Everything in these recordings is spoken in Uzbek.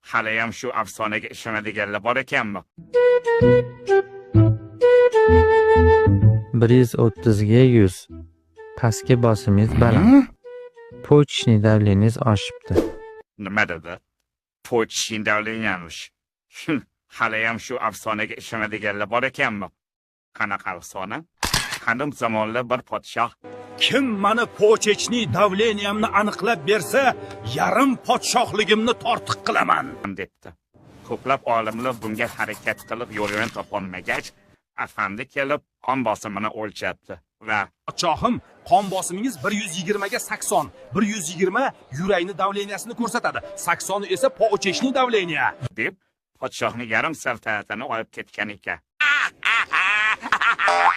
Haliyam shu afsonaga ishonadiganlar bor ekanmi? 130 ga 100. Pastki bosimingiz baland. Почечный давлениyangiz oshibdi. Nima dedi? Почечный давлениyangiz. Haliyam shu afsonaga ishonadiganlar bor ekanmi? Qanaqa afsona? Qadim zamonlar bir podshoh Kim mani почечный давленiyamni aniqlab bersa, yarim podshohligimni tortiq qilaman debdi. Ko'plab olimlar bunga harakat qilib yo'lini topolmagach, afandi kelib qon bosimini o'lchatdi va podshohim, qon bosimingiz 120 ga 80, 120 yurakni davleniyasini ko'rsatadi, 80 esa почечный давление deb podshohning yarim saltanatini olib ketgan ekan.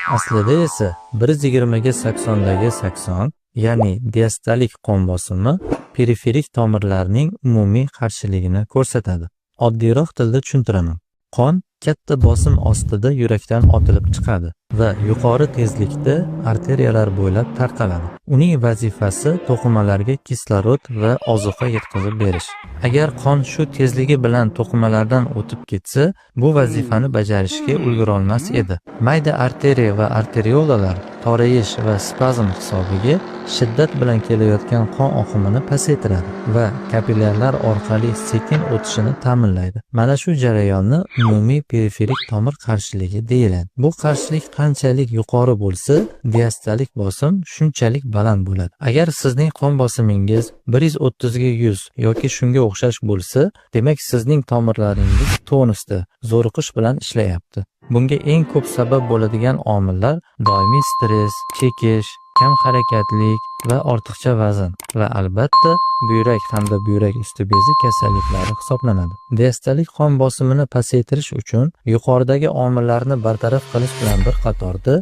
Aslida esa 120 ga 80 dagi 80, ya'ni diastolik qon bosimi periferik tomirlarning umumiy qarshiligini ko'rsatadi. Oddiyroq tilda tushuntiraman. Qon katta bosim ostida yurakdan otilib chiqadi va yuqori tezlikda arteriyalar bo'ylab tarqaladi. Uning vazifasi to'qimalarga kislorod va ozuqa yetkazib berish. Agar qon shu tezligi bilan to'qimalardan o'tib ketsa, bu vazifani bajarishga ulgura olmas edi. Mayda arteriya va arteriolalar torayish va spazm hisobiga shiddat bilan kelayotgan qon oqimini pasaytiradi va kapillyarlar orqali sekin o'tishini ta'minlaydi. Mana shu jarayonni umumiy periferik tomir qarshiligi deyiladi. Bu qarshilik qanchalik yuqori bo'lsa, diastolik bosim shunchalik baland bo'ladi. Agar sizning qon bosimingiz 130 ga 100 yoki shunga o'xshash bo'lsa, demak sizning tomirlaringiz tonusda, zo'riqish bilan ishlayapti. Bunga eng ko'p sabab bo'ladigan omillar doimiy stress, chekish, kam harakatlik va ortiqcha vazn va albatta buyrak hamda buyrak usti bezi kasalliklari hisoblanadi. Diastolik qon bosimini pasaytirish uchun yuqoridagi omillarni bartaraf qilish bilan bir qatorda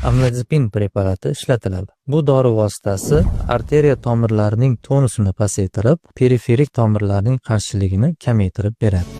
amlodipin preparati ishlatiladi. Bu dori vositasi arteriya tomirlarining tonusini pasaytirib, periferik tomirlarning qarshiligini kamaytirib beradi.